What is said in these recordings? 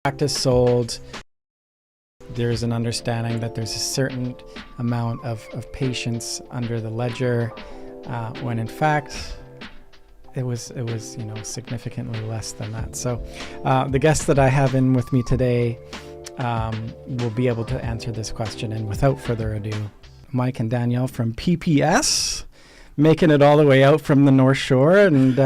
practice sold, there's an understanding that there's a certain amount of patients under the ledger, when in fact it was significantly less than that. So the guest that I have in with me today will be able to answer this question. And without further ado, Mike and Danielle from PPS, making it all the way out from the North Shore. And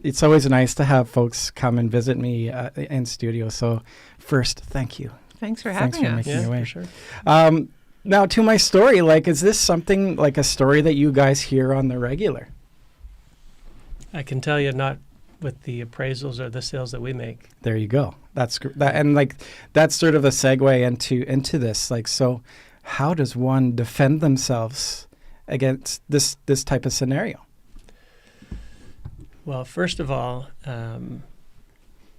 it's always nice to have folks come and visit me in studio. So first, thank you. Thanks for having us. Making your way. For sure. Now to my story, is this something like a story that you guys hear on the regular? I can tell you, not with the appraisals or the sales that we make. There you go. That's that's sort of a segue into this. So how does one defend themselves against this type of scenario? Well, first of all,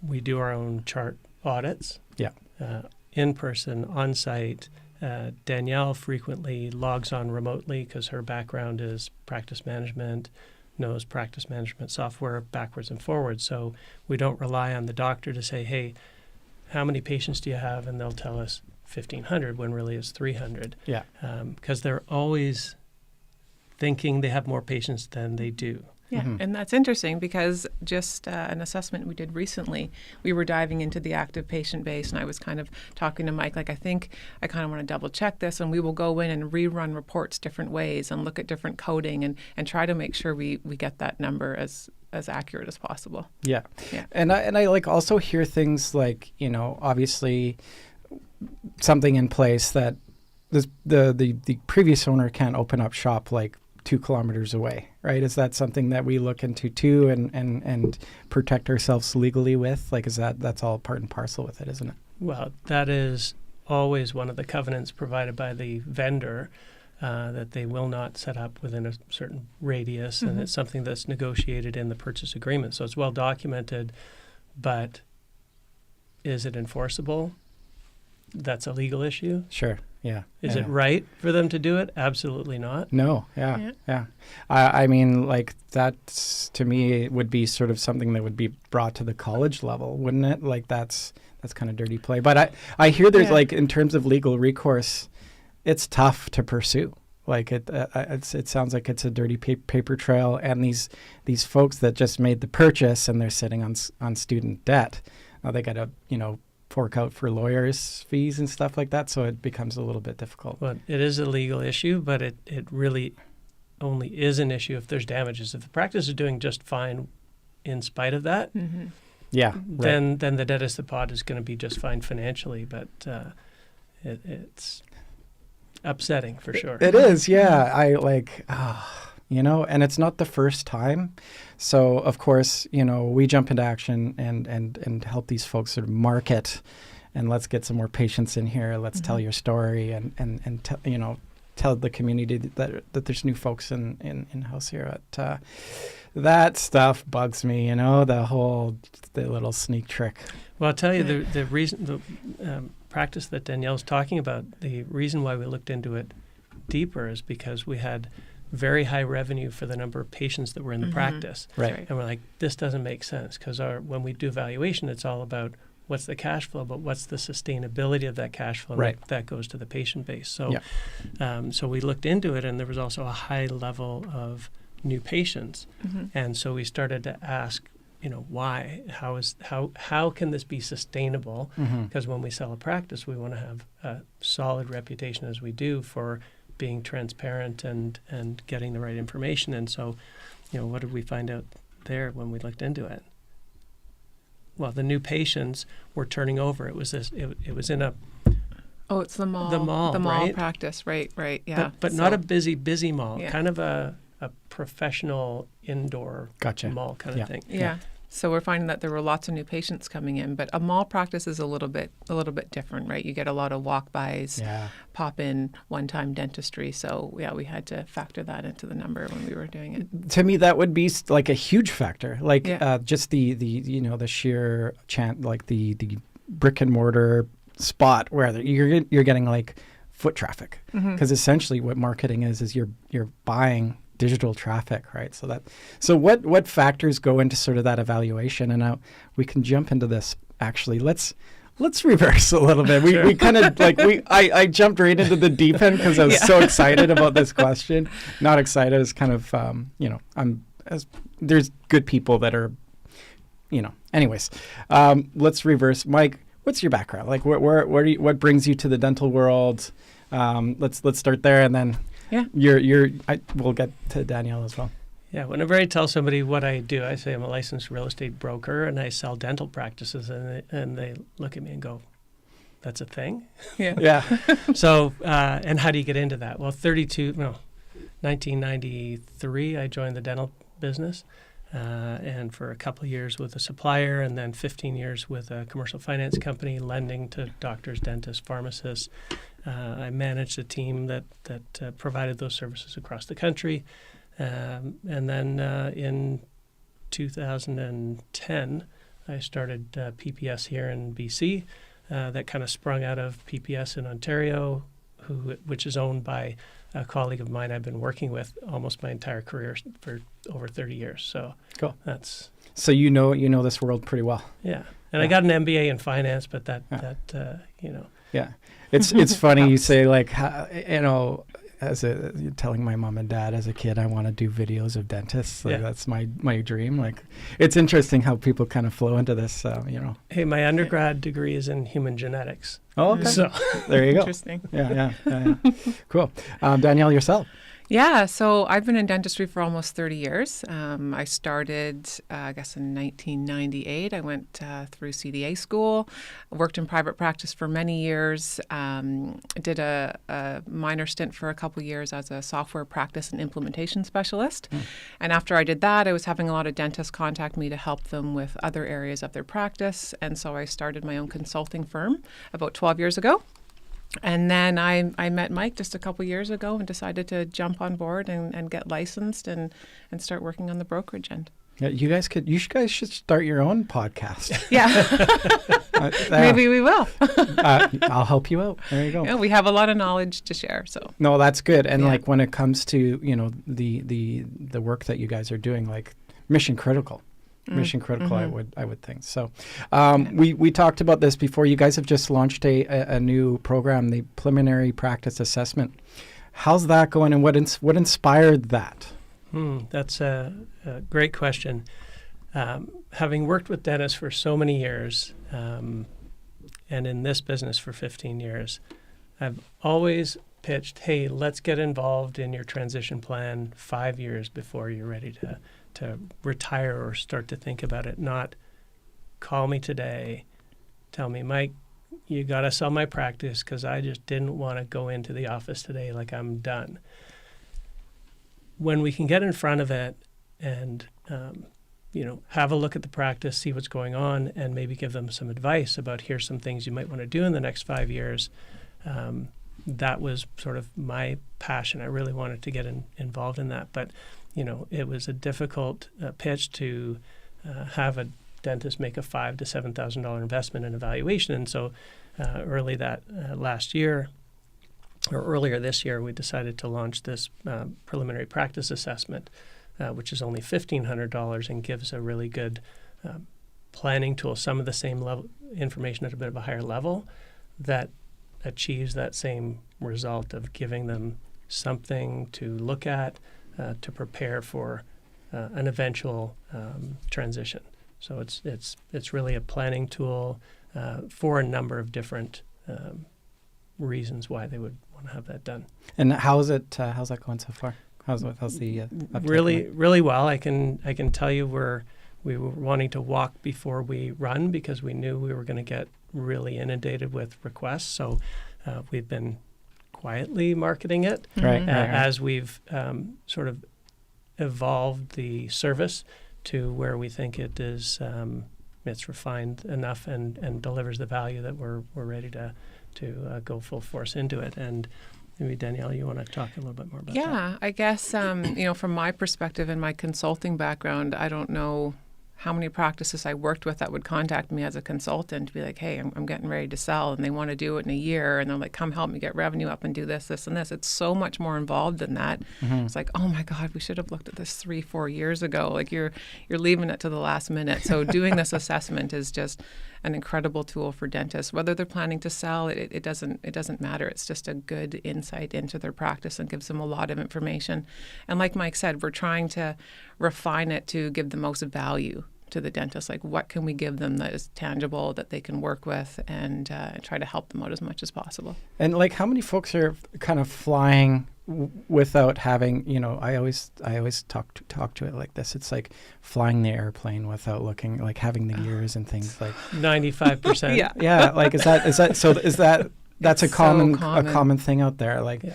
we do our own chart audits. Yeah. In person, on site. Danielle frequently logs on remotely because her background is practice management, knows practice management software backwards and forwards. So we don't rely on the doctor to say, hey, how many patients do you have? And they'll tell us 1,500 when really it's 300. Yeah. Because they're always thinking they have more patients than they do. Yeah, and that's interesting because just an assessment we did recently, we were diving into the active patient base, and I was kind of talking to Mike, I think I kind of want to double check this, and we will go in and rerun reports different ways and look at different coding and try to make sure we get that number as accurate as possible. Yeah. And I also hear things obviously something in place that the previous owner can't open up shop 2 kilometers away, right? Is that something that we look into too and protect ourselves legally with? That's all part and parcel with it, isn't it? Well, that is always one of the covenants provided by the vendor, that they will not set up within a certain radius, and it's something that's negotiated in the purchase agreement. So it's well documented, but is it enforceable? That's a legal issue. Sure. Yeah. Is it right for them to do it? Absolutely not. No. Yeah. I mean, that to me would be sort of something that would be brought to the college level, wouldn't it? That's kind of dirty play. But I hear there's in terms of legal recourse, it's tough to pursue. It sounds like it's a dirty paper trail, and these folks that just made the purchase and they're sitting on student debt, now they got to fork out for lawyers' fees and stuff like that, so it becomes a little bit difficult. Well, it is a legal issue, but it really only is an issue if there's damages. If the practice is doing just fine in spite of that, then the debt pot is going to be just fine financially, but it's upsetting for sure. It is, yeah. And it's not the first time. So, of course, we jump into action and help these folks sort of market, and let's get some more patients in here. Let's tell your story and tell the community that there's new folks in house here. That stuff bugs me, the little sneak trick. Well, I'll tell you the reason, the practice that Danielle's talking about, the reason why we looked into it deeper is because we had very high revenue for the number of patients that were in the practice. Right. And we're like, this doesn't make sense, because when we do valuation, it's all about what's the cash flow, but what's the sustainability of that cash flow? Right. That goes to the patient base. So, so we looked into it, and there was also a high level of new patients. And so we started to ask, why? How can this be sustainable? Because when we sell a practice, we want to have a solid reputation, as we do, for being transparent and getting the right information. And so, what did we find out there when we looked into it? Well, the new patients were turning over. It was it was in a... Oh, it's the mall. The mall, right? Practice, right, yeah. But not a busy mall, kind of a professional indoor mall kind of thing. Yeah. So we're finding that there were lots of new patients coming in, but a mall practice is a little bit different, right? You get a lot of walk-bys, pop-in, one-time dentistry. So we had to factor that into the number when we were doing it. To me, that would be a huge factor, just the sheer the brick and mortar spot where you're getting foot traffic, because essentially what marketing is you're buying digital traffic, right? So what factors go into sort of that evaluation? And now we can jump into this. Actually, let's let's reverse a little bit. We kind of I jumped right into the deep end because I was so excited about this question. Not excited, it's kind of there's good people that are, anyways. Let's reverse. Mike, what's your background? Like what brings you to the dental world? Let's start there, and then we'll get to Danielle as well. Yeah, whenever I tell somebody what I do, I say I'm a licensed real estate broker and I sell dental practices, and they look at me and go, "That's a thing?" Yeah. So, and how do you get into that? Well, 1993, I joined the dental business, and for a couple of years with a supplier, and then 15 years with a commercial finance company, lending to doctors, dentists, pharmacists. I managed a team that provided those services across the country. And then in 2010, I started PPS here in BC. That kind of sprung out of PPS in Ontario, which is owned by a colleague of mine I've been working with almost my entire career for over 30 years. So cool. So you know this world pretty well. Yeah, and I got an MBA in finance, but that. Yeah, it's funny you say you're telling my mom and dad as a kid, I want to do videos of dentists. That's my dream. Like, it's interesting how people kind of flow into this, Hey, my undergrad degree is in human genetics. Oh, okay. So there you go. Interesting. Yeah. Cool. Danielle, yourself. Yeah, so I've been in dentistry for almost 30 years. I started, I guess, in 1998. I went through CDA school, worked in private practice for many years, did a minor stint for a couple years as a software practice and implementation specialist. And after I did that, I was having a lot of dentists contact me to help them with other areas of their practice. And so I started my own consulting firm about 12 years ago. And then I met Mike just a couple years ago and decided to jump on board and get licensed and start working on the brokerage end. Yeah, you guys should start your own podcast. Yeah. Maybe we will. I'll help you out. There you go. Yeah, we have a lot of knowledge to share. So no, that's good. And like when it comes to, the work that you guys are doing, like mission critical. Mission critical, I would think. So we talked about this before. You guys have just launched a new program, the preliminary practice assessment. How's that going, and what inspired that? That's a great question. Having worked with dentists for so many years, and in this business for 15 years, I've always pitched, hey, let's get involved in your transition plan 5 years before you're ready to retire or start to think about it. Not call me today, tell me, Mike, you got to sell my practice because I just didn't want to go into the office today, like I'm done. When we can get in front of it and have a look at the practice, see what's going on, and maybe give them some advice about here's some things you might want to do in the next 5 years, that was sort of my passion. I really wanted to get involved in that. But it was a difficult pitch to have a dentist make a $5,000 to $7,000 investment in evaluation. And so earlier this year, we decided to launch this preliminary practice assessment, which is only $1,500 and gives a really good planning tool, some of the same level information at a bit of a higher level that achieves that same result of giving them something to look at, to prepare for an eventual transition. So it's really a planning tool for a number of different reasons why they would want to have that done. And how's that going so far? How's the really well? I can tell you we were wanting to walk before we run because we knew we were going to get really inundated with requests. So we've been quietly marketing it as we've sort of evolved the service to where we think it is it's refined enough and delivers the value that we're ready to go full force into it. And maybe Danielle, you want to talk a little bit more about that? Yeah, I guess from my perspective and my consulting background, I don't know how many practices I worked with that would contact me as a consultant to be like, hey, I'm getting ready to sell, and they want to do it in a year, and they're like, come help me get revenue up and do this, this, and this. It's so much more involved than that. It's like, oh my God, we should have looked at this 3-4 years ago. Like you're leaving it to the last minute. So doing this assessment is just an incredible tool for dentists. Whether they're planning to sell, it doesn't matter. It's just a good insight into their practice and gives them a lot of information. And like Mike said, we're trying to refine it to give the most value to the dentist. Like, what can we give them that is tangible, that they can work with, and try to help them out as much as possible. And like, how many folks are kind of flying without having, I always talk to it like this. It's like flying the airplane without looking, like having the gears and things like 95%. Yeah. Yeah. Like, that's a common thing out there. Like, Yeah.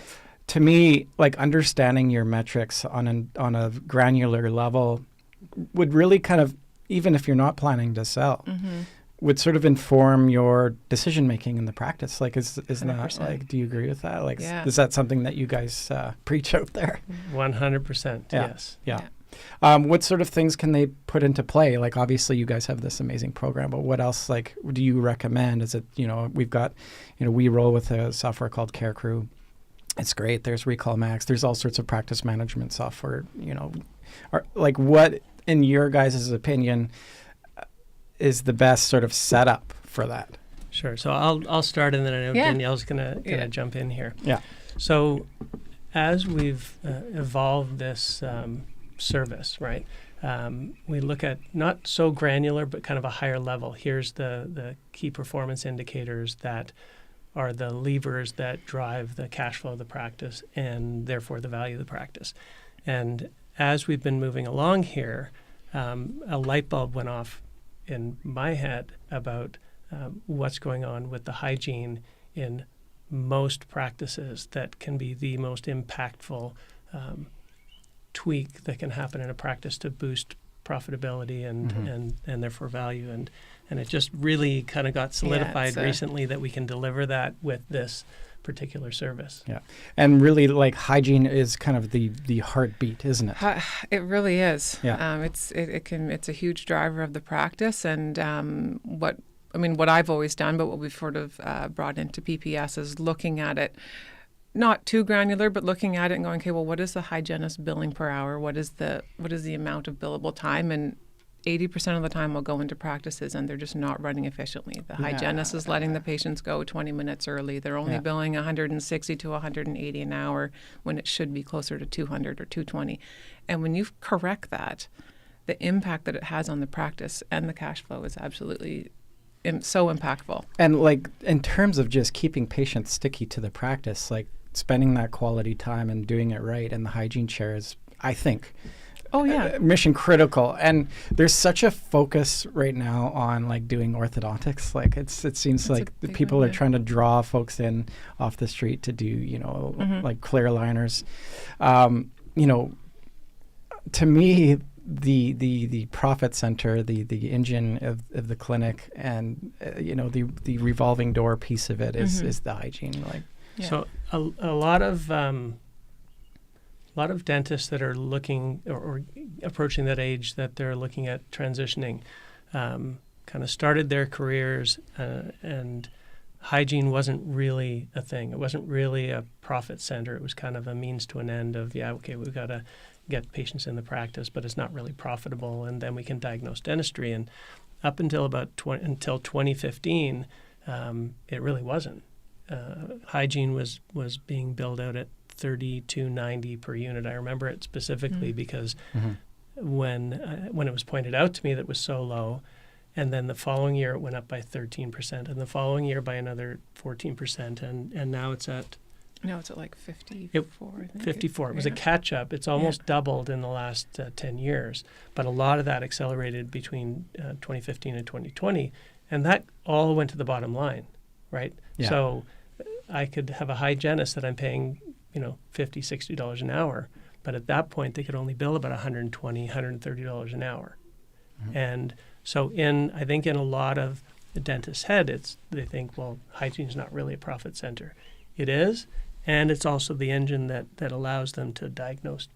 to me, like understanding your metrics on a granular level would really kind of, even if you're not planning to sell, would sort of inform your decision making in the practice. Like, is that, like, do you agree with that? Like, is that something that you guys preach out there? 100%. Yeah. Yes. Yeah. What sort of things can they put into play? Like, obviously you guys have this amazing program, but what else, like, do you recommend? Is it, we've got, we roll with a software called Care Crew. It's great. There's Recall Max. There's all sorts of practice management software, like, what, in your guys' opinion, is the best sort of setup for that? Sure. So I'll start, and then I know Danielle's gonna jump in here. Yeah. So as we've evolved this service, right, we look at not so granular, but kind of a higher level. Here's the key performance indicators that are the levers that drive the cash flow of the practice and therefore the value of the practice. And as we've been moving along here, a light bulb went off in my head about what's going on with the hygiene in most practices that can be the most impactful tweak that can happen in a practice to boost profitability and therefore value. And it just really kind of got solidified recently that we can deliver that with this particular service. Yeah. And really, like, hygiene is kind of the heartbeat, isn't it? It really is. Yeah. It's a huge driver of the practice. And what I've always done, but what we've sort of brought into PPS is looking at it, not too granular, but looking at it and going, okay, well, what is the hygienist billing per hour? What is the amount of billable time? And 80% of the time I'll go into practices and they're just not running efficiently. The hygienist is letting the patients go 20 minutes early. They're only billing 160 to 180 an hour when it should be closer to 200 or 220. And when you correct that, the impact that it has on the practice and the cash flow is absolutely so impactful. And like, in terms of just keeping patients sticky to the practice, like spending that quality time and doing it right, and the hygiene chair is, I think, mission critical. And there's such a focus right now on like doing orthodontics. Like, it seems like the people are trying to draw folks in off the street to do, like clear aligners. To me, the profit center, the engine of the clinic, and the revolving door piece of it is the hygiene. Like, so a lot of dentists that are looking or approaching that age that they're looking at transitioning kind of started their careers and hygiene wasn't really a thing. It wasn't really a profit center. It was kind of a means to an end of, we've got to get patients in the practice, but it's not really profitable, and then we can diagnose dentistry. And up until until 2015, it really wasn't. Hygiene was being billed out at $32.90 per unit. I remember it specifically because when it was pointed out to me that it was so low, and then the following year it went up by 13%, and the following year by another 14%, and now it's at... No, it's at like 54, I think. 54. It was a catch-up. It's almost doubled in the last 10 years, but a lot of that accelerated between 2015 and 2020, and that all went to the bottom line, right? Yeah. So I could have a hygienist that I'm paying, $50, $60 an hour, but at that point they could only bill about $120, $130 an hour. And so I think in a lot of the dentist's head, they think, well, hygiene is not really a profit center. It is. And it's also the engine that allows them to diagnose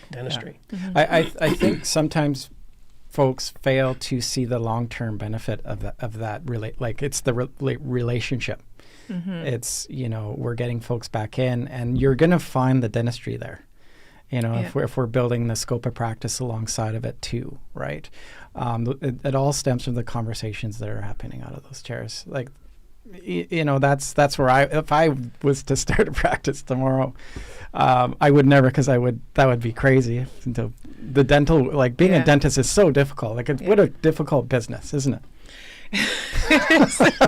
dentistry. Yeah. I think sometimes folks fail to see the long-term benefit of that. Like, it's the relationship. It's, we're getting folks back in, and you're going to find the dentistry there. You know, Yeah. if we're building the scope of practice alongside of it too, right? It all stems from the conversations that are happening out of those chairs. Like, you know, that's where if I was to start a practice tomorrow, I would never, because that would be crazy. The dental, like being a dentist is so difficult. Like, what a difficult business, isn't it?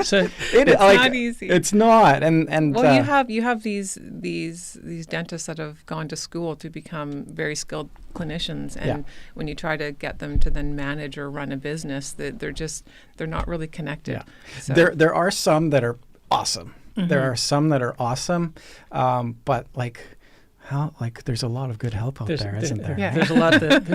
So It's not easy. It's not, and well, you have these dentists that have gone to school to become very skilled clinicians, and when you try to get them to then manage or run a business, they're not really connected. Yeah. So. There are some that are awesome. There are some that are awesome, but there's a lot of good help out there, isn't there? Yeah. There's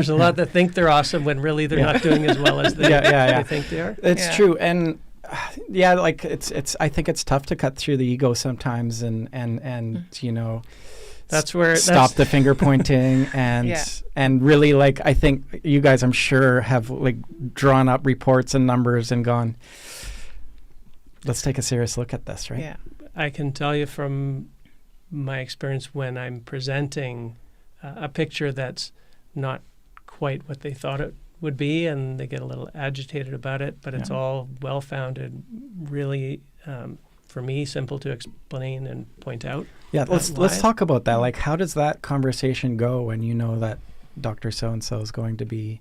a lot that think they're awesome when really they're not doing as well as they think they are. It's true, and it's. I think it's tough to cut through the ego sometimes, and you know, that's where stop the finger pointing and really, like, I think you guys, I'm sure, have like drawn up reports and numbers and gone, let's take a serious look at this, right? Yeah. I can tell you from my experience when I'm presenting a picture that's not quite what they thought it would be, and they get a little agitated about it, but it's all well-founded, really, for me, simple to explain and point out. Yeah, let's talk about that. Like, how does that conversation go when you know that Dr. So-and-so is going to be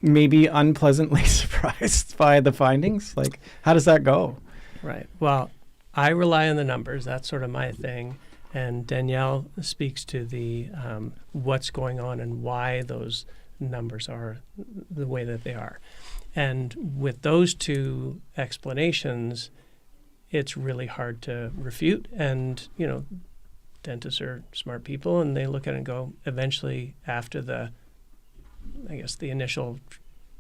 maybe unpleasantly surprised by the findings? Like, how does that go? Right. Well, I rely on the numbers. That's sort of my thing. And Danielle speaks to the what's going on and why those numbers are the way that they are. And with those two explanations, it's really hard to refute. And, you know, dentists are smart people, and they look at it and go, eventually, after the initial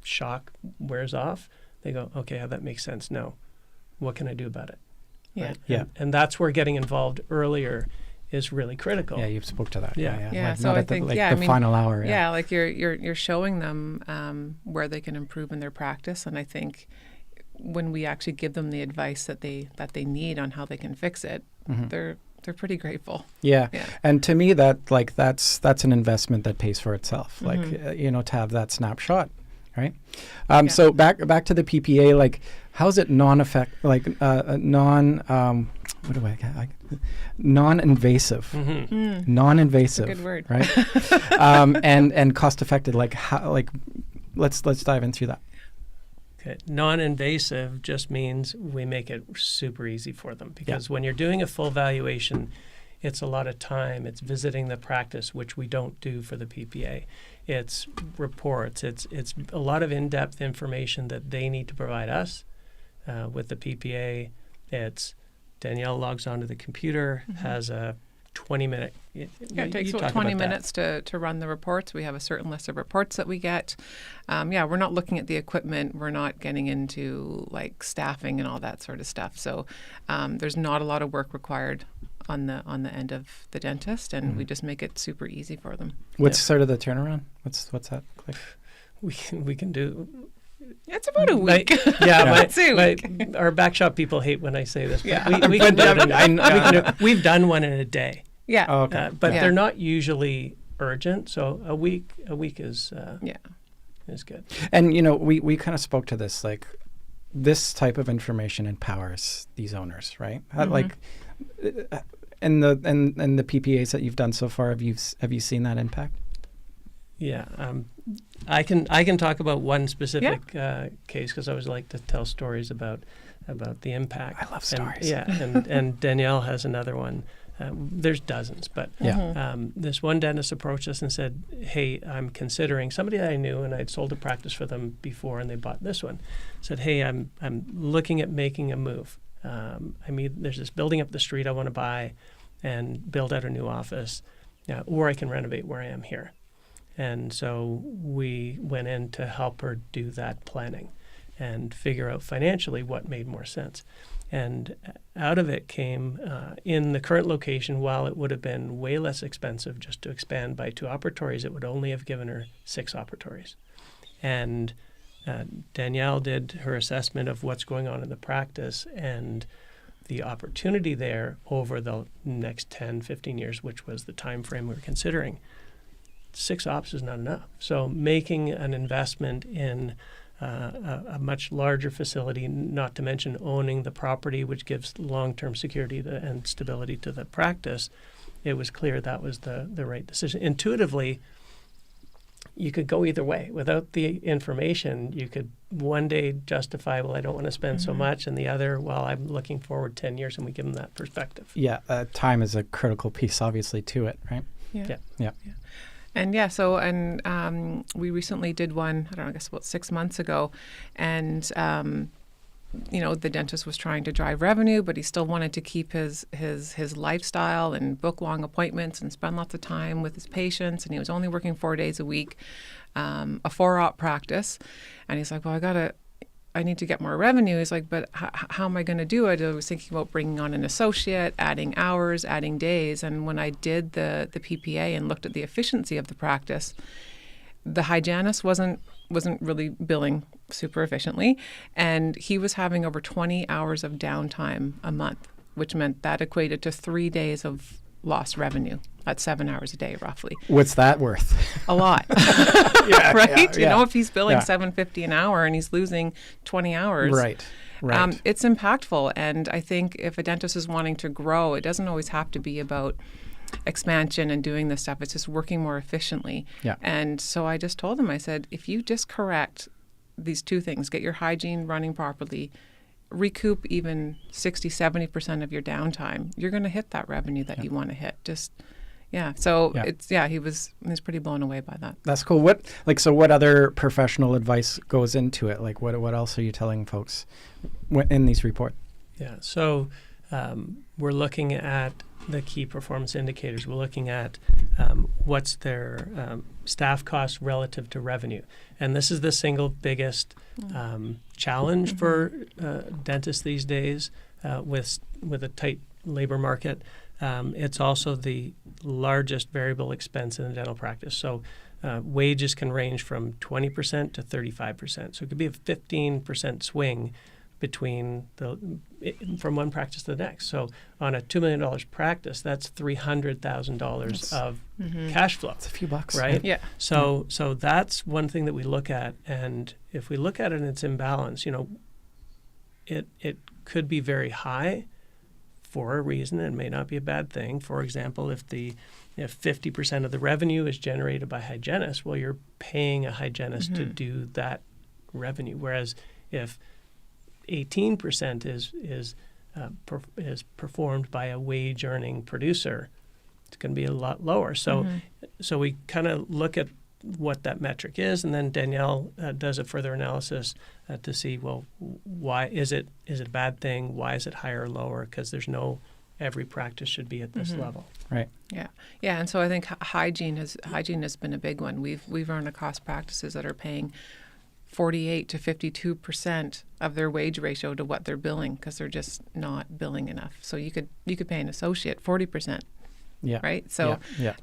shock wears off, they go, okay, that makes sense. Now, what can I do about it? Yeah. Right? Yeah. And that's where getting involved earlier is really critical. Yeah, you spoke to that. Yeah. Like, So not I at think, the final hour. Yeah, like you're showing them where they can improve in their practice, and I think when we actually give them the advice that they need on how they can fix it, they're pretty grateful. Yeah. And to me, that's an investment that pays for itself. Like, you know, to have that snapshot, right? So back to the PPA. Like, how's it non-invasive, non-invasive, Good word, right? And cost-effective. Like, how? Like, let's dive into that. Okay. Non-invasive just means we make it super easy for them, because when you're doing a full valuation, it's a lot of time. It's visiting the practice, which we don't do for the PPA. It's reports. It's a lot of in-depth information that they need to provide us. With the PPA, it's Danielle logs onto the computer, has a 20-minute. It takes about 20 minutes to run the reports. We have a certain list of reports that we get. We're not looking at the equipment. We're not getting into like staffing and all that sort of stuff. So there's not a lot of work required on the end of the dentist, and we just make it super easy for them. What's sort of the turnaround? What's that like? We can do. It's about a week. Our back shop people hate when I say this. Yeah. We've done one in a day. Yeah. Oh, okay. But they're not usually urgent. So a week is good. And you know, we kind of spoke to this. Like, this type of information empowers these owners, right? Like, and the PPAs that you've done so far, have you seen that impact? Yeah, I can talk about one specific case, because I always like to tell stories about the impact. I love stories. And Danielle has another one. There's dozens, but this one dentist approached us and said, "Hey, I'm considering," somebody that I knew, and I'd sold a practice for them before, and they bought this one. Said, "Hey, I'm looking at making a move. There's this building up the street I want to buy and build out a new office, or I can renovate where I am here." And so we went in to help her do that planning and figure out financially what made more sense. And out of it came, in the current location, while it would have been way less expensive just to expand by 2 operatories, it would only have given her 6 operatories. And Danielle did her assessment of what's going on in the practice, and the opportunity there over the next 10, 15 years, which was the time frame we were considering, 6 ops is not enough. So making an investment in a much larger facility, not to mention owning the property, which gives long-term security and stability to the practice, it was clear that was the right decision. Intuitively, you could go either way. Without the information, you could one day justify, well, I don't want to spend so much, and the other, well, I'm looking forward 10 years, and we give them that perspective. Yeah, time is a critical piece, obviously, to it, right? Yeah. And we recently did one, I don't know, I guess about 6 months ago, and the dentist was trying to drive revenue, but he still wanted to keep his lifestyle and book long appointments and spend lots of time with his patients, and he was only working 4 days a week, a 4-op practice, and he's like, well, I need to get more revenue. He's like, but how am I going to do it? I was thinking about bringing on an associate, adding hours, adding days. And when I did the PPA and looked at the efficiency of the practice, the hygienist wasn't really billing super efficiently. And he was having over 20 hours of downtime a month, which meant that equated to 3 days of lost revenue at 7 hours a day, roughly. What's that worth? A lot. Yeah, right? Yeah. If he's billing $7.50 an hour and he's losing 20 hours. Right. It's impactful. And I think if a dentist is wanting to grow, it doesn't always have to be about expansion and doing this stuff. It's just working more efficiently. Yeah. And so I just told him, I said, if you just correct these 2 things, get your hygiene running properly, recoup even 60-70% of your downtime, you're going to hit that revenue that you want to hit. He was pretty blown away by that. That's cool. What other professional advice goes into it? Like what else are you telling folks in these reports? Yeah. So we're looking at the key performance indicators. We're looking at what's their staff costs relative to revenue. And this is the single biggest challenge for dentists these days with a tight labor market. It's also the largest variable expense in the dental practice. So wages can range from 20% to 35%. So it could be a 15% swing between from one practice to the next. So on a $2 million practice, that's $300,000 of cash flow. It's a few bucks, right? Yeah. So that's one thing that we look at, and if we look at it and it's imbalance, it could be very high for a reason. It may not be a bad thing. For example, if 50% of the revenue is generated by hygienists, well, you're paying a hygienist to do that revenue. Whereas if 18% is performed by a wage-earning producer, it's going to be a lot lower. So we kind of look at what that metric is, and then Danielle does a further analysis to see, well, why is it a bad thing? Why is it higher or lower? Because every practice should be at this level. Right. Yeah. And so I think hygiene has been a big one. We've run across practices that are paying 48 to 52% of their wage ratio to what they're billing because they're just not billing enough. So you could pay an associate 40%. Yeah. Right. So you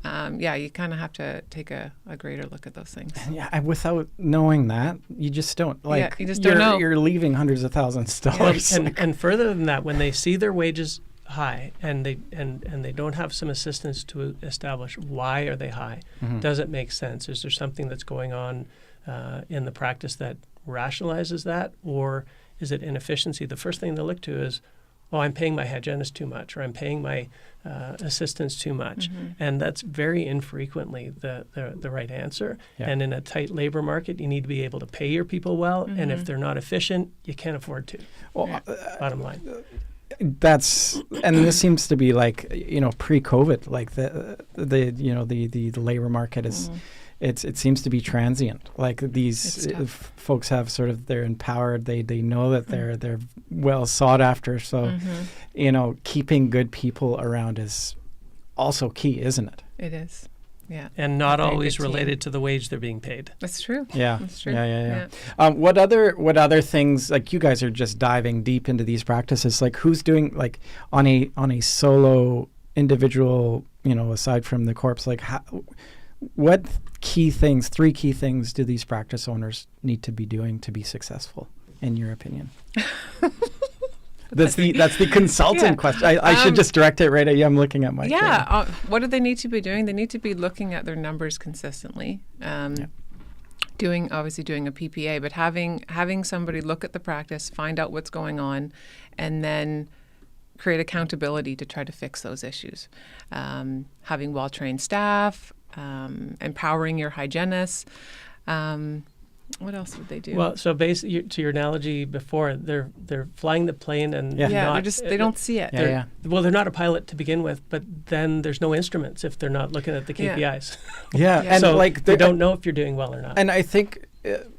kind of have to take a greater look at those things. Yeah. Without knowing that, you just don't you just don't know. You're leaving hundreds of thousands of dollars. And further than that, when they see their wages high and they don't have some assistance to establish why are they high, does it make sense? Is there something that's going on in the practice that rationalizes that, or is it inefficiency? The first thing they look to is, I'm paying my hygienist too much, or I'm paying my assistants too much, and that's very infrequently the right answer. Yeah. And in a tight labor market, you need to be able to pay your people well, and if they're not efficient, you can't afford to. Well, bottom line. And this seems to be like pre-COVID, like the labor market is. It seems to be transient. Like these folks have they're empowered. They know that they're well sought after. So, keeping good people around is also key, isn't it? It is. Yeah. And not always related to the wage they're being paid. That's true. Yeah. That's true. Yeah. What other things, like you guys are just diving deep into these practices, like who's doing like on a solo individual, aside from the corpse, like what 3 key things do these practice owners need to be doing to be successful, in your opinion? That's the consultant question. I should just direct it right at you. I'm looking at Mike. Yeah. What do they need to be doing? They need to be looking at their numbers consistently. Doing a PPA, but having somebody look at the practice, find out what's going on, and then create accountability to try to fix those issues. Having well-trained staff, empowering your hygienists. What else would they do? Well, so basically, to your analogy before, they're flying the plane and they don't see it. Well, they're not a pilot to begin with, but then there's no instruments if they're not looking at the KPIs. And so like they don't know if you're doing well or not. And I think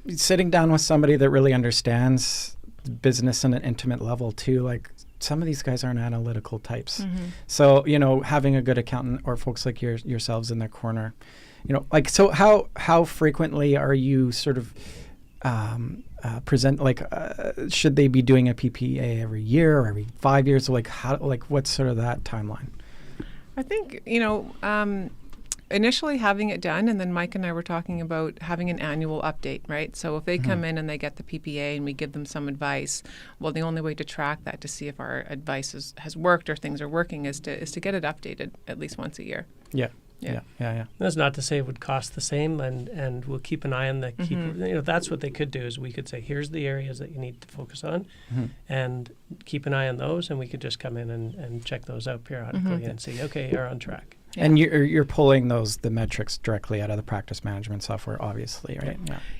sitting down with somebody that really understands business on an intimate level too, like some of these guys aren't analytical types. So, having a good accountant or folks like yourselves in their corner, so how frequently are you sort of should they be doing a PPA every year or every 5 years? Like what's sort of that timeline? I think, initially having it done, and then Mike and I were talking about having an annual update, right? So if they come in and they get the PPA and we give them some advice, well, the only way to track that to see if our advice has worked or things are working is to get it updated at least once a year. Yeah. That's not to say it would cost the same, and we'll keep an eye on the that's what they could do is we could say, here's the areas that you need to focus on, and keep an eye on those, and we could just come in and check those out periodically and see, okay, you're on track. Yeah. And you're pulling the metrics directly out of the practice management software, obviously, right?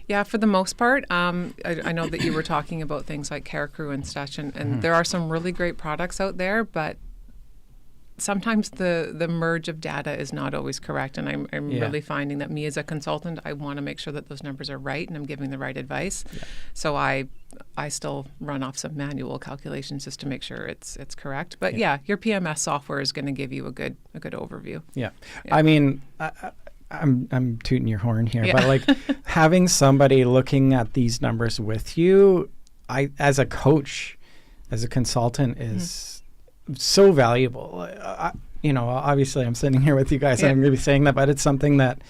Yeah, for the most part. I know that you were talking about things like Care Crew and such, and there are some really great products out there, but sometimes the merge of data is not always correct, and I'm really finding that me as a consultant, I want to make sure that those numbers are right and I'm giving the right advice. So I still run off some manual calculations just to make sure it's correct. But your PMS software is going to give you a good overview. Yeah. I mean, I'm tooting your horn here, but like having somebody looking at these numbers with you, as a coach, as a consultant, is so valuable. Obviously I'm sitting here with you guys and I'm going to be saying that, but it's something that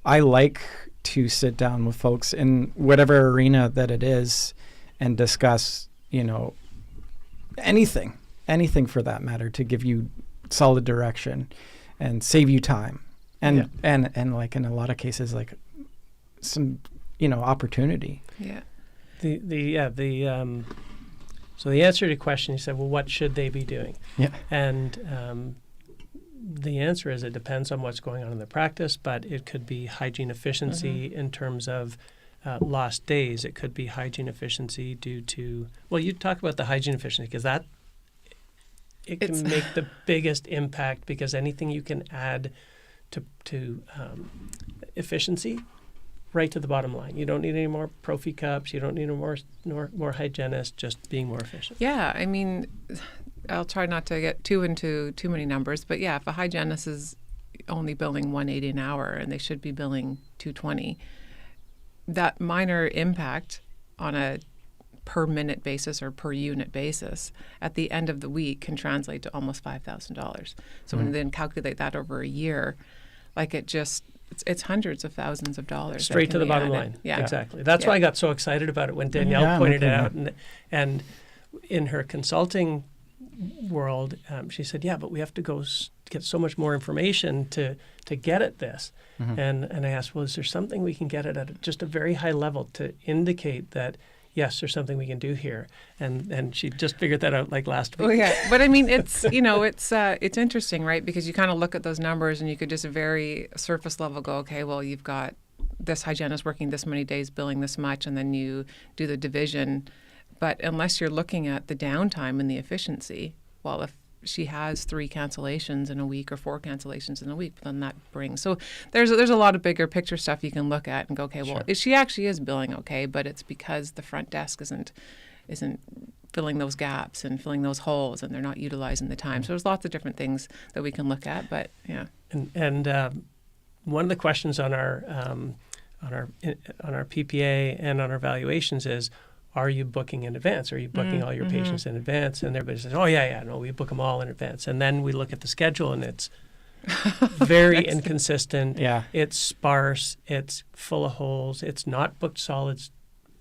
I like to sit down with folks in whatever arena that it is and discuss, anything for that matter, to give you solid direction and save you time. And like in a lot of cases, like some, opportunity. So the answer to your question, you said, well, what should they be doing? Yeah. And the answer is it depends on what's going on in the practice, but it could be hygiene efficiency in terms of lost days. It could be hygiene efficiency due to, well, you talk about the hygiene efficiency because it can make the biggest impact, because anything you can add to efficiency, right to the bottom line. You don't need any more prophy cups. You don't need more hygienists. Just being more efficient. Yeah, I mean, I'll try not to get into too many numbers, but if a hygienist is only billing $180 an hour and they should be billing $220, that minor impact on a per minute basis or per unit basis at the end of the week can translate to almost $5,000. So when you then calculate that over a year, like it's hundreds of thousands of dollars. Straight to the bottom line. Yeah, exactly. That's why I got so excited about it when Danielle pointed it out. And in her consulting world, she said, but we have to go get so much more information to get at this. And I asked, well, is there something we can get at just a very high level to indicate that, yes, there's something we can do here, and she just figured that out like last week. Well, yeah, but I mean, it's it's interesting, right? Because you kind of look at those numbers and you could just very surface level go, okay, well, you've got this hygienist working this many days, billing this much, and then you do the division. But unless you're looking at the downtime and the efficiency, well, if she has 3 cancellations in a week or 4 cancellations in a week, then that brings. So there's a lot of bigger picture stuff you can look at and go, okay, well, she actually is billing okay, but it's because the front desk isn't filling those gaps and filling those holes, and they're not utilizing the time. So there's lots of different things that we can look at, but yeah. And one of the questions on our PPA and on our valuations is, are you booking in advance? Are you booking all your patients in advance? And everybody says, no, we book them all in advance. And then we look at the schedule and it's very inconsistent. Yeah. It's sparse. It's full of holes. It's not booked solids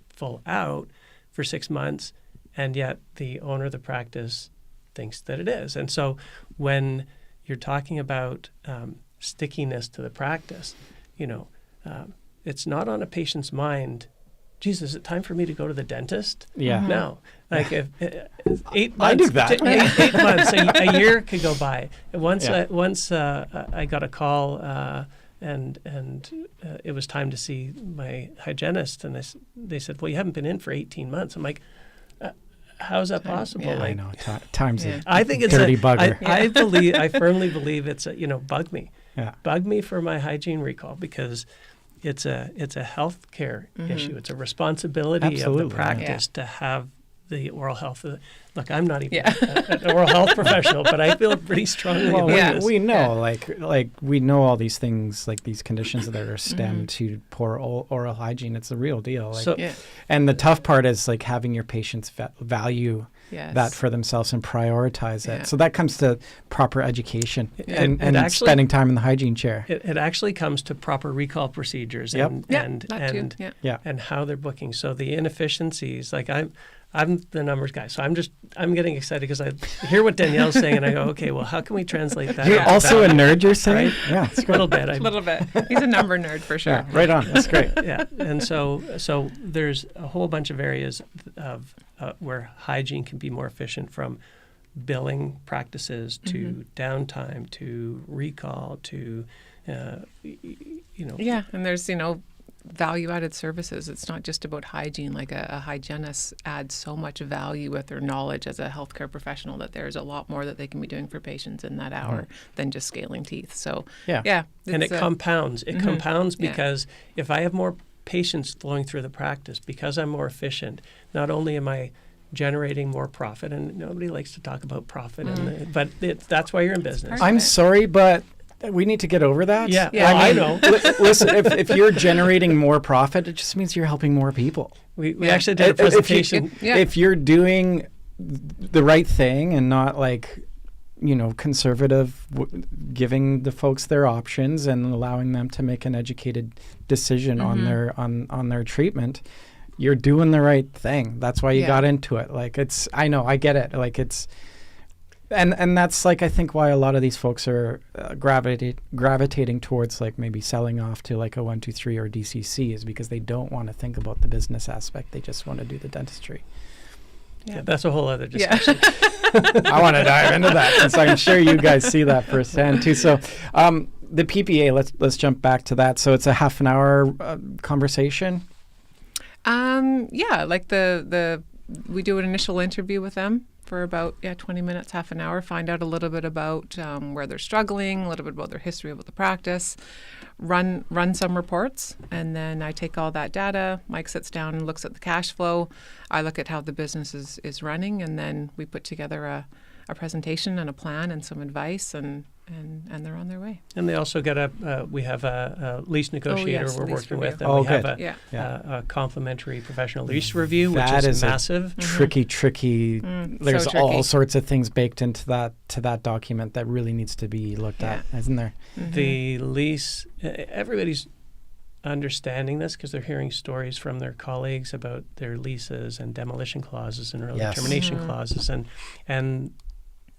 full out for 6 months. and yet the owner of the practice thinks that it is. And so when you're talking about stickiness to the practice, it's not on a patient's mind, geez, is it time for me to go to the dentist? Yeah. No. Like if 8 months, I do that. 8 months, a year could go by. Once I got a call and it was time to see my hygienist, and they said, well, you haven't been in for 18 months. I'm like, how's that possible? Yeah. Like, I know. Time's a I think it's dirty bugger. I firmly believe it's bug me. Yeah. Bug me for my hygiene recall, because it's a healthcare issue. It's a responsibility of the practice to have the oral health. Look, I'm not even an oral health professional, but I feel pretty strongly about this. We know, like we know all these things, like these conditions that are stemmed to poor oral hygiene. It's a real deal. And the tough part is like having your patients value that for themselves and prioritize it. So that comes to proper education and actually, spending time in the hygiene chair. It actually comes to proper recall procedures and how they're booking. So the inefficiencies, like I'm the numbers guy, so I'm getting excited because I hear what Danielle's saying, and I go, okay, well, how can we translate that? You're also a nerd, you're saying? Right? Yeah, it's a little bit. A little bit. He's a number nerd for sure. Yeah, right on. That's great. Yeah, and so there's a whole bunch of areas of where hygiene can be more efficient, from billing practices to downtime to recall to Yeah, and there's value-added services. It's not just about hygiene. Like a hygienist adds so much value with their knowledge as a healthcare professional that there's a lot more that they can be doing for patients in that hour than just scaling teeth. So and it compounds. It compounds because if I have more patients flowing through the practice, because I'm more efficient, not only am I generating more profit, and nobody likes to talk about profit, but that's why you're in business. I'm sorry, but we need to get over that. Yeah. I know. Listen, if you're generating more profit, it just means you're helping more people. We actually did a presentation. If you're doing the right thing and not like, conservative, giving the folks their options and allowing them to make an educated decision on their treatment, you're doing the right thing. That's why you got into it. Like I know, I get it. Like it's. And that's like I think why a lot of these folks are gravitating towards like maybe selling off to like a 123 or DCC, is because they don't want to think about the business aspect. They just want to do the dentistry. Yeah, that's a whole other discussion. I want to dive into that since I'm sure you guys see that firsthand too. So the PPA, let's jump back to that. So it's a half an hour conversation. Like we do an initial interview with them for about 20 minutes, half an hour, find out a little bit about where they're struggling, a little bit about their history about the practice, run some reports, and then I take all that data. Mike sits down and looks at the cash flow. I look at how the business is running, and then we put together a presentation and a plan and some advice, and they're on their way. And they also get we have a lease negotiator we're lease working review. with, and we have a complimentary professional lease review, which is massive. Tricky. There's so tricky. all sorts of things baked into that document that really needs to be looked at, isn't there? The lease, everybody's understanding this because they're hearing stories from their colleagues about their leases and demolition clauses and early termination clauses,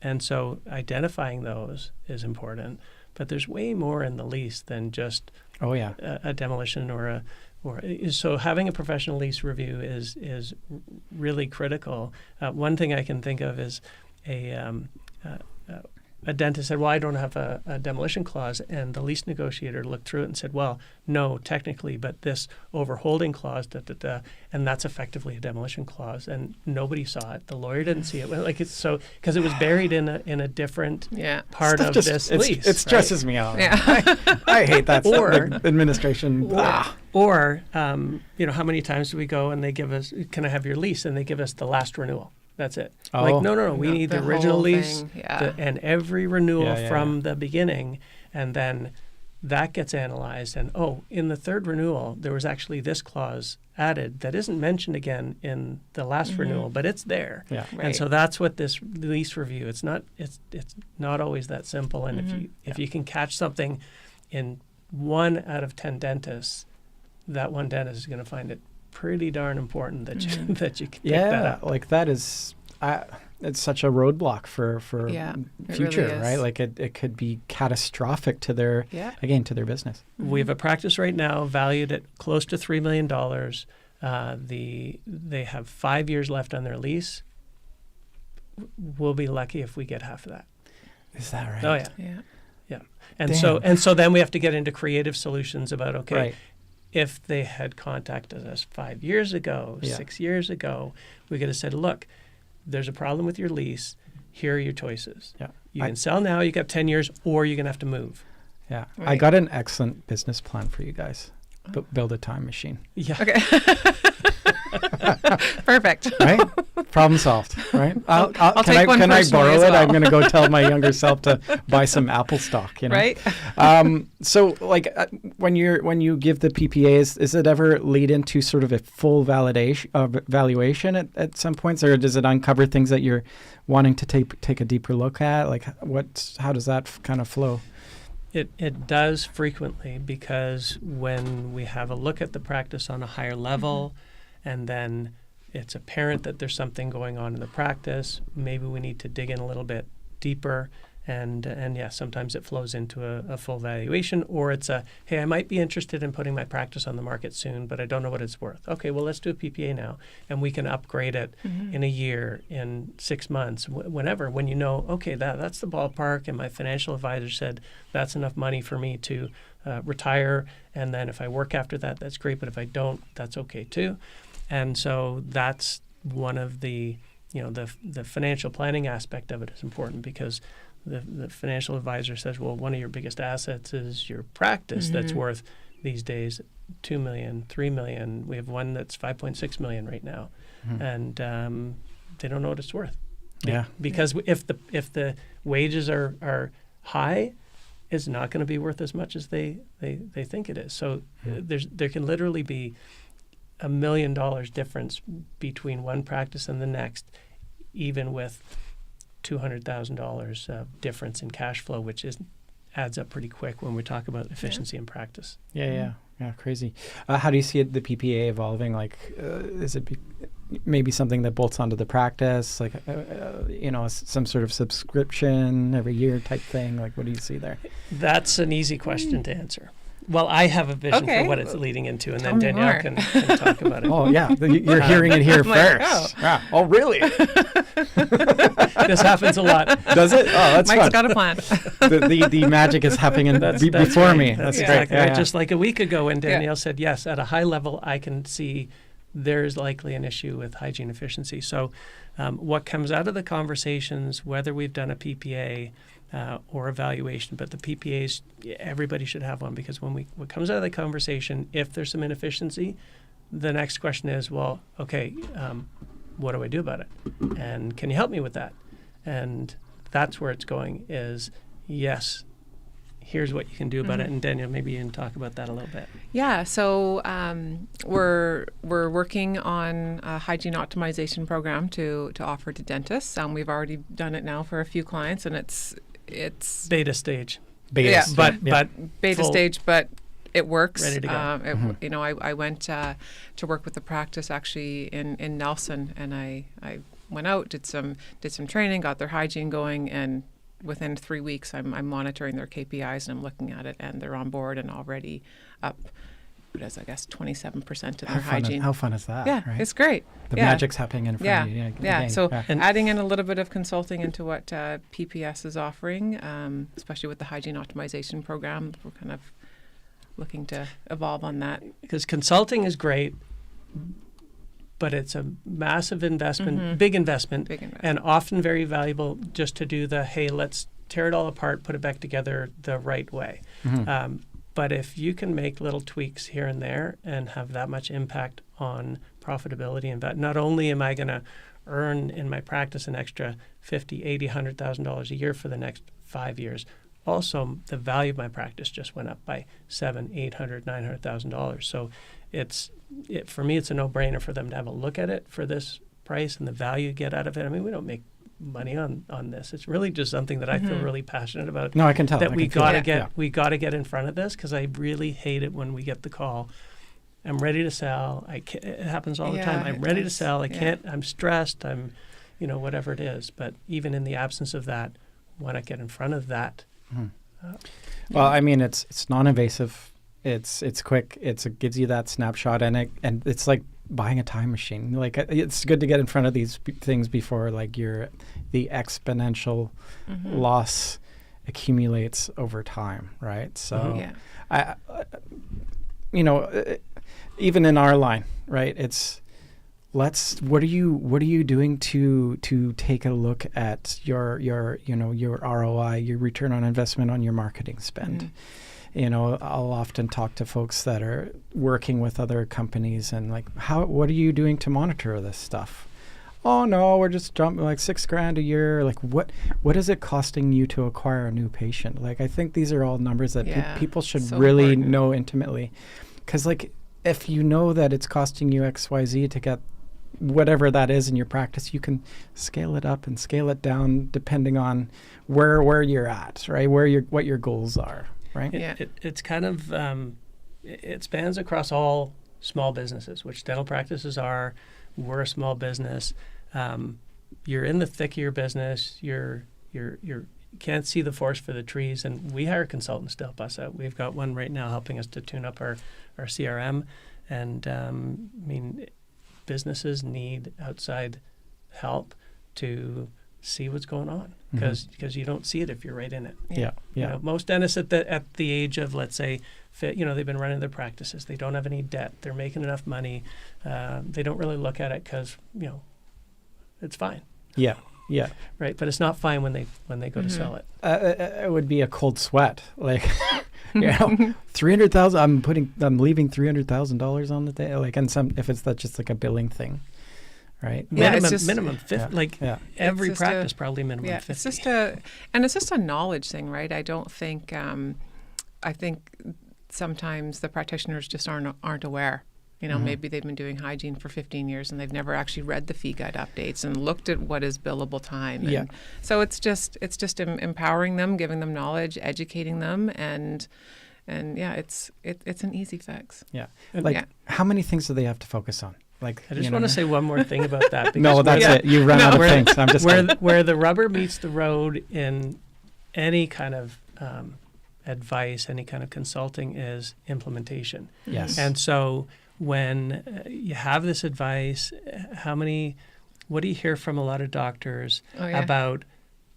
and so identifying those is important, but there's way more in the lease than just a demolition so having a professional lease review is really critical. One thing I can think of is a dentist said, well, I don't have a demolition clause, and the lease negotiator looked through it and said, well, no, technically, but this overholding clause, and that's effectively a demolition clause, and nobody saw it. The lawyer didn't see it. Like it's so because it was buried in a different part of this lease. It stresses me out. Yeah. I hate that administration. Or how many times do we go and they give us, can I have your lease? And they give us the last renewal. That's it. Like, no. We need the original lease and every renewal from the beginning. And then that gets analyzed. And, in the third renewal, there was actually this clause added that isn't mentioned again in the last renewal, but it's there. Yeah. Right. And so that's what this lease review, it's not always that simple. And if you can catch something in 1 out of 10 dentists, that one dentist is going to find it pretty darn important that you that you can pick Yeah, that up. like that is, it's such a roadblock for Yeah, it future, really is. right? Like it could be catastrophic to their, again, to their business. We have a practice right now valued at close to $3 million. They have 5 years left on their lease. We'll be lucky if we get half of that. Is that right? Oh yeah. Yeah. And Damn. so then we have to get into creative solutions about, okay, Right. if they had contacted us 5 years ago, 6 years ago, we could have said, look, there's a problem with your lease. Here are your choices. Yeah. You can sell now, you got 10 years, or you're going to have to move. Yeah. I Right. got an excellent business plan for you guys. Build a time machine. Yeah. Okay. Perfect. Right? Problem solved. Right? I'll can take one can I personally borrow as it? well. I'm going to go tell my younger self to buy some Apple stock. You know? Right. So, like, when you give the PPAs, is it ever lead into sort of a full valuation at some points, or does it uncover things that you're wanting to take a deeper look at? Like, how does that kind of flow? It does frequently, because when we have a look at the practice on a higher level, and then it's apparent that there's something going on in the practice, maybe we need to dig in a little bit deeper. And yeah, sometimes it flows into a full valuation, or it's hey, I might be interested in putting my practice on the market soon, but I don't know what it's worth. Okay, well, let's do a PPA now, and we can upgrade it in a year, in 6 months, whenever, when you know, okay, that's the ballpark, and my financial advisor said that's enough money for me to retire, and then if I work after that, that's great, but if I don't, that's okay too. And so that's one of the financial planning aspect of it is important, because the financial advisor says, well, one of your biggest assets is your practice that's worth these days $2 million, $3 million. We have one that's $5.6 million right now, and they don't know what it's worth. Yeah. Because if the wages are high, it's not going to be worth as much as they think it is. So there can literally be $1 million difference between one practice and the next, even with $200,000 difference in cash flow, which adds up pretty quick when we talk about efficiency in practice. Yeah, crazy. How do you see the PPA evolving? Like, is it maybe something that bolts onto the practice, like some sort of subscription every year type thing? Like, what do you see there? That's an easy question to answer. Well, I have a vision for what it's leading into, and then Danielle can talk about it. Oh, yeah. You're hearing it here first. Like, Oh, really? This happens a lot. Does it? Oh, that's Mike's fun. got a plan. The magic is happening before right. me. That's That's exactly great. right. Just like a week ago when Danielle said, yes, at a high level, I can see there's likely an issue with hygiene efficiency. So what comes out of the conversations, whether we've done a PPA or evaluation, but the PPAs, everybody should have one, because what comes out of the conversation, if there's some inefficiency, the next question is, well, okay, what do I do about it? And can you help me with that? And that's where it's going, is yes, here's what you can do about it. And Danielle, maybe you can talk about that a little bit. Yeah, so we're working on a hygiene optimization program to offer to dentists. We've already done it now for a few clients, and it's Beta stage. but beta full, stage, but it works. ready to go. I went to work with the practice actually in Nelson, and I went out, did some training, got their hygiene going, and within 3 weeks I'm monitoring their KPIs and I'm looking at it, and they're on board and already up. It is, I guess, 27% in their hygiene. How fun is that? Yeah, right? it's great. The magic's happening in front of you. Yeah. So And adding in a little bit of consulting into what PPS is offering, especially with the hygiene optimization program, we're kind of looking to evolve on that. Because consulting is great, but it's a massive investment, big investment, and often very valuable just to do hey, let's tear it all apart, put it back together the right way. But if you can make little tweaks here and there and have that much impact on profitability, and not only am I going to earn in my practice an extra $50,000, $80,000, $100,000 a year for the next 5 years, also the value of my practice just went up by $700,000, $800,000, $900,000. So for me, it's a no-brainer for them to have a look at it for this price and the value you get out of it. I mean, we don't make money on this. It's really just something that I feel really passionate about. No, I can tell. That we got to get in front of this, because I really hate it when we get the call, I'm ready to sell. It happens all the time. I'm ready to sell. I can't. I'm stressed. I'm, whatever it is. But even in the absence of that, why not get in front of that? Well, I mean, it's non-invasive. It's quick. It gives you that snapshot, and it's like buying a time machine. Like, it's good to get in front of these things before like the exponential loss accumulates over time, right? So, even in our line, right? It's what are you doing to take a look at your ROI, your return on investment on your marketing spend? I'll often talk to folks that are working with other companies and like, what are you doing to monitor this stuff? Oh no, we're just jumping like $6,000 a year. Like what is it costing you to acquire a new patient? Like, I think these are all numbers that people should really know intimately. Because like, if you know that it's costing you XYZ to get whatever that is in your practice, you can scale it up and scale it down depending on where you're at, right? What your goals are. Right. It's kind of it spans across all small businesses, which dental practices are. We're a small business. You're in the thick of your business. You can't see the forest for the trees, and we hire consultants to help us out. We've got one right now helping us to tune up our CRM, and businesses need outside help to see what's going on, because you don't see it if you're right in it. Most dentists at the age of, let's say, they've been running their practices. They don't have any debt. They're making enough money. They don't really look at it because it's fine. Yeah. Right, but it's not fine when they go to sell it. It would be a cold sweat, like $300,000. I'm leaving $300,000 on the day, like, and if it's just like a billing thing. Right. Minimum 50. Every practice probably minimum 50. It's just a knowledge thing, right? I don't think. I think sometimes the practitioners just aren't aware. Maybe they've been doing hygiene for 15 years and they've never actually read the fee guide updates and looked at what is billable time. And so it's just empowering them, giving them knowledge, educating them, and it's an easy fix. Yeah. How many things do they have to focus on? Like, I just want to say one more thing about that. No, that's it. You run out of things. I'm just where the rubber meets the road in any kind of advice, any kind of consulting, is implementation. Yes. And so when you have this advice, what do you hear from a lot of doctors about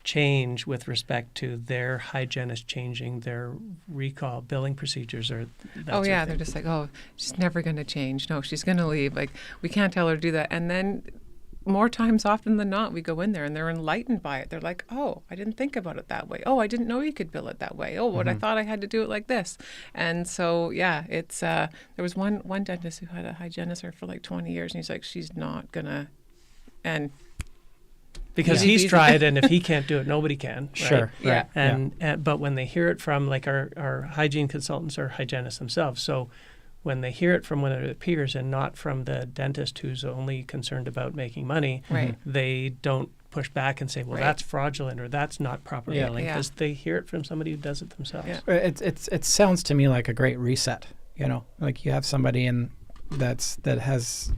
change with respect to their hygienist changing their recall billing procedures or that sort of thing? They're just like, she's never going to change. No, she's going to leave. Like, we can't tell her to do that. And then more times often than not, we go in there and they're enlightened by it. They're like, I didn't think about it that way. I didn't know you could bill it that way. I thought I had to do it like this. And so, it's there was one dentist who had a hygienist for like 20 years, and he's like, she's not going to, and because he's tried, and if he can't do it, nobody can. Right? Sure. Yeah. And but when they hear it from like our hygiene consultants or hygienists themselves, so when they hear it from one of their peers and not from the dentist who's only concerned about making money, they don't push back and say, well, that's fraudulent or that's not proper billing, because they hear it from somebody who does it themselves. Yeah. It sounds to me like a great reset. Like you have somebody that has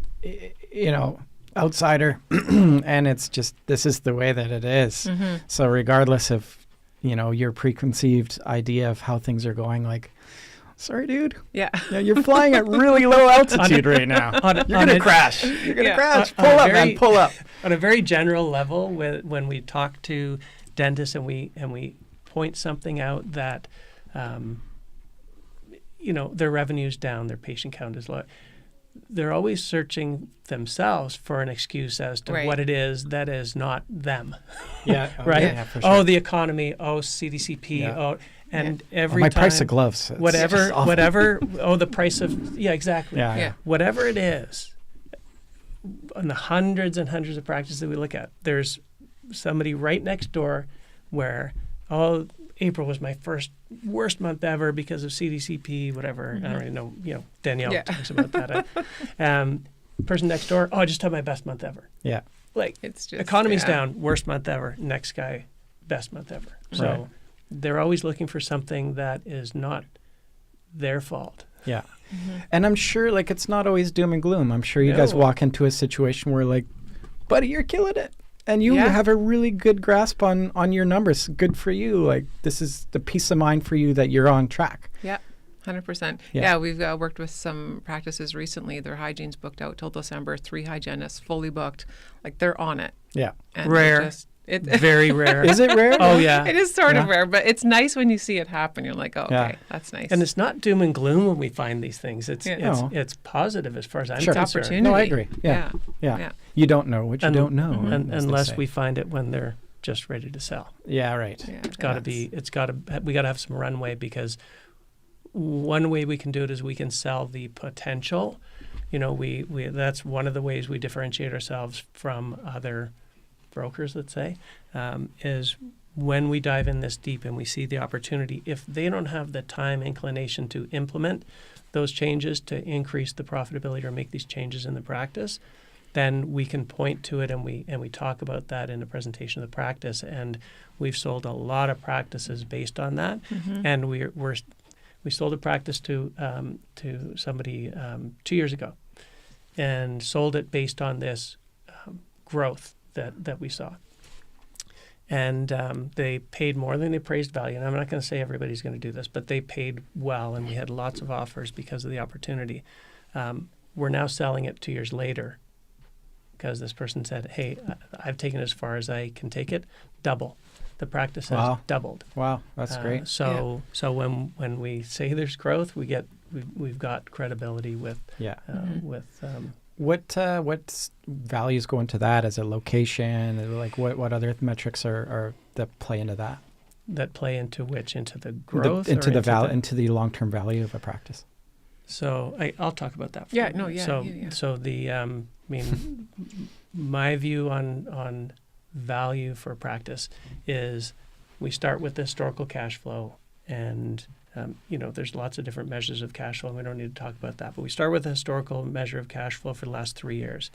outsider and it's just, this is the way that it is. So regardless of your preconceived idea of how things are going, like, sorry dude, you're flying at really low altitude right now. You're gonna crash. Pull up, man, pull up. On a very general level, when we talk to dentists and we point something out that their revenue's down, their patient count is low, they're always searching themselves for an excuse as to what it is that is not them. Yeah. Right? Yeah, for sure. The economy, CDCP, and every my time, price of gloves. Whatever, the price of, exactly. Yeah. Whatever it is, on the hundreds and hundreds of practices that we look at, there's somebody right next door where, April was my worst month ever because of CDCP, whatever. I don't really know. Danielle talks about that. Person next door, I just had my best month ever. Yeah. Like, it's just, economy's down, worst month ever. Next guy, best month ever. So they're always looking for something that is not their fault. Yeah. And I'm sure like it's not always doom and gloom. I'm sure you guys walk into a situation where like, buddy, you're killing it. And you have a really good grasp on your numbers. Good for you. Like this is the peace of mind for you that you're on track. Yeah. 100%. Yeah. Yeah, we've worked with some practices recently. Their hygiene's booked out till December. 3 hygienists fully booked. Like they're on it. Yeah. And Rare. Very rare. Is it rare? Oh, yeah. It is sort of rare, but it's nice when you see it happen. You're like, oh, okay, that's nice. And it's not doom and gloom when we find these things. It's it's positive as far as I'm concerned. Opportunity. No, I agree. Yeah. You don't know what you don't know. Unless we find it when they're just ready to sell. Yeah, right. Yeah, We got to have some runway, because one way we can do it is we can sell the potential. You know, we that's one of the ways we differentiate ourselves from other brokers, let's say, is when we dive in this deep and we see the opportunity. If they don't have the time, inclination to implement those changes to increase the profitability or make these changes in the practice, then we can point to it and we talk about that in a presentation of the practice. And we've sold a lot of practices based on that. And we sold a practice to somebody 2 years ago, and sold it based on this growth that we saw. And they paid more than the appraised value. And I'm not going to say everybody's going to do this, but they paid well, and we had lots of offers because of the opportunity. We're now selling it 2 years later because this person said, hey, I've taken it as far as I can take it, double. The practice has doubled. Wow, that's great. So when we say there's growth, we've got credibility with What values go into that as a location? Like what other metrics are that play into that? That play into which? Into the growth? Into the long-term value of a practice. So I'll talk about that. So the my view on value for a practice is we start with the historical cash flow, and there's lots of different measures of cash flow, and we don't need to talk about that. But we start with a historical measure of cash flow for the last 3 years.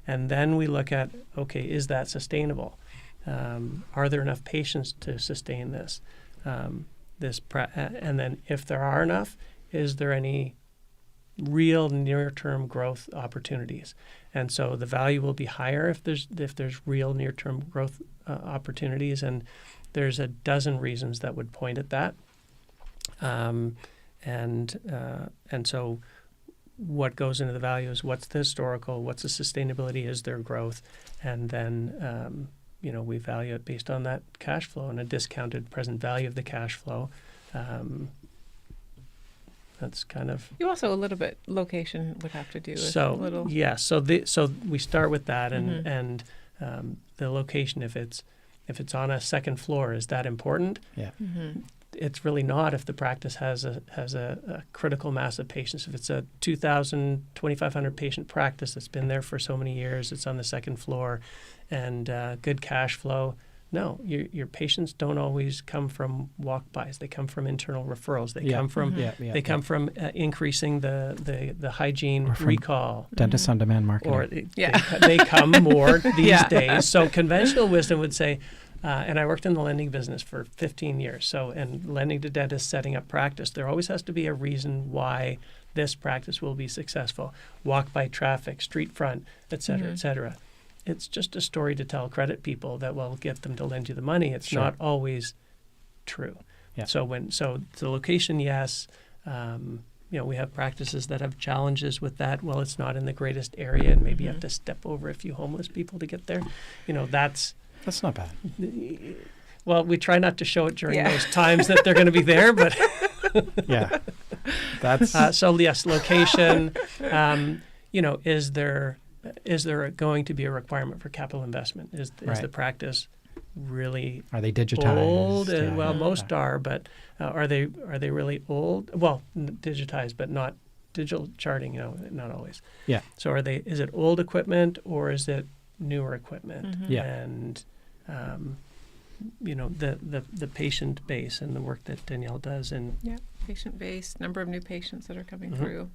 And then we look at, okay, is that sustainable? Are there enough patients to sustain this? And then if there are enough, is there any real near-term growth opportunities? And so the value will be higher if there's real near-term growth opportunities. And there's a dozen reasons that would point at that. And so what goes into the value is what's the historical, what's the sustainability, is there growth, and then we value it based on that cash flow and a discounted present value of the cash flow. That's kind of. You also a little bit location would have to do with so a little. Yeah, so we start with that, and the location, if it's on a second floor, is that important? Yeah. It's really not if the practice has a critical mass of patients. If it's a 2,000, 2,500 patient practice that's been there for so many years, it's on the second floor, and good cash flow. No, your patients don't always come from walk-bys. They come from internal referrals. They come from come from increasing the hygiene recall. Dentist on demand marketing. Or they come more these days. So conventional wisdom would say. And I worked in the lending business for 15 years. And lending to dentists, setting up practice, there always has to be a reason why this practice will be successful. Walk-by traffic, street front, et cetera, et cetera. It's just a story to tell credit people that will get them to lend you the money. It's not always true. Yeah. So the location, yes. We have practices that have challenges with that. Well, it's not in the greatest area, and maybe you have to step over a few homeless people to get there. That's not bad. Well, we try not to show it during those times that they're going to be there, but yeah, that's so. Yes, location. Is there going to be a requirement for capital investment? Is the practice really? Are they digitized? Old? Most are, but are they really old? Well, digitized, but not digital charting. Not always. Yeah. So is it old equipment or is it newer equipment? And the patient base and the work that Danielle does, and patient base, number of new patients that are coming through.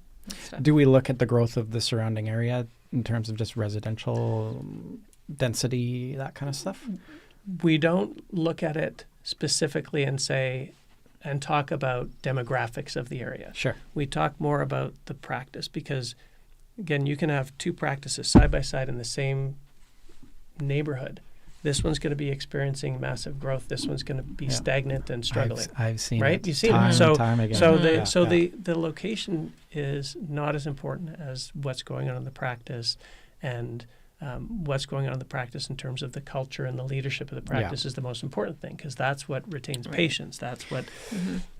Do we look at the growth of the surrounding area in terms of just residential density, that kind of stuff? We don't look at it specifically and say and talk about demographics of the area. Sure. We talk more about the practice because, again, you can have two practices side by side in the same neighborhood. This one's going to be experiencing massive growth. This one's going to be stagnant and struggling. I've seen right? it. You've seen time it. So, and time again. The location is not as important as what's going on in the practice, and what's going on in the practice in terms of the culture and the leadership of the practice is the most important thing, because that's what retains patients. That's what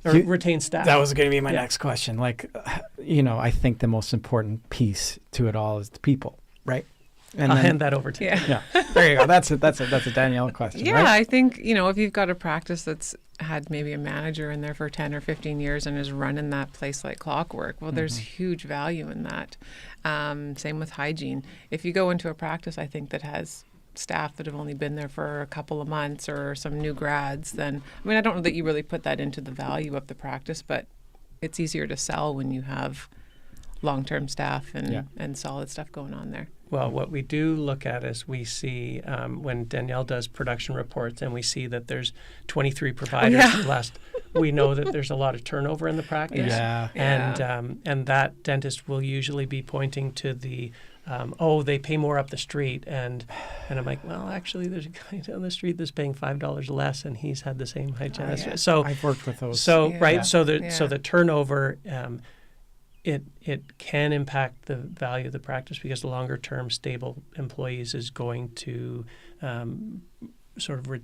retains staff. That was going to be my next question. Like, I think the most important piece to it all is the people, right? And I'll hand that over to you. Yeah, there you go. That's a Danielle question. Yeah, right? I think, if you've got a practice that's had maybe a manager in there for 10 or 15 years and is running that place like clockwork, well, there's huge value in that. Same with hygiene. If you go into a practice, I think, that has staff that have only been there for a couple of months or some new grads, then, I don't know that you really put that into the value of the practice, but it's easier to sell when you have long-term staff and solid stuff going on there. Well, what we do look at is we see when Danielle does production reports and we see that there's 23 providers last, we know that there's a lot of turnover in the practice. Yeah. And that dentist will usually be pointing to the, they pay more up the street. And I'm like, well, actually, there's a guy down the street that's paying $5 less and he's had the same hygienist. So I've worked with those. So, right. So the turnover, it can impact the value of the practice, because the longer term stable employees is going to sort of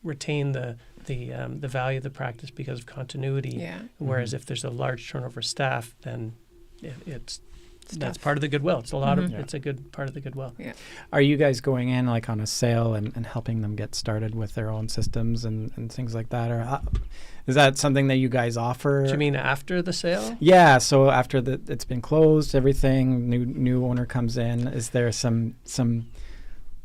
retain the value of the practice because of continuity. Yeah. Whereas if there's a large turnover staff, then that's part of the goodwill. It's a lot of it's a good part of the goodwill. Yeah. Are you guys going in like on a sale and helping them get started with their own systems and things like that, or is that something that you guys offer? Do you mean after the sale? Yeah. So after it's been closed, everything, new owner comes in. Is there some